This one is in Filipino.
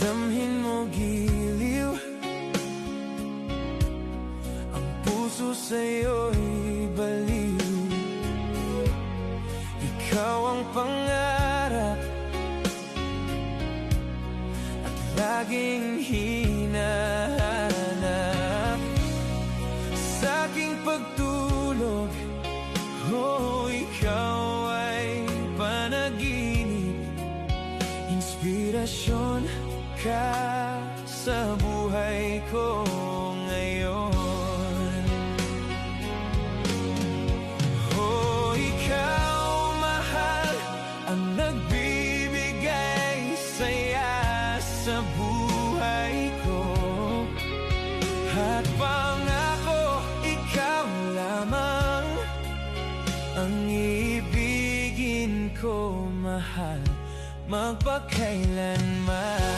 Damhin mo giliw, ang puso sa'yo'y baliw. Ikaw ang pangarap at laging hinahanap. Sa'king pagtulog, oh, ikaw ay panaginip. Inspirasyon ka sa buhay ko ngayon. Oh, ikaw, mahal, ang nagbibigay saya sa buhay ko. At pangako, ikaw lamang ang ibigin ko, mahal, magpakailanman.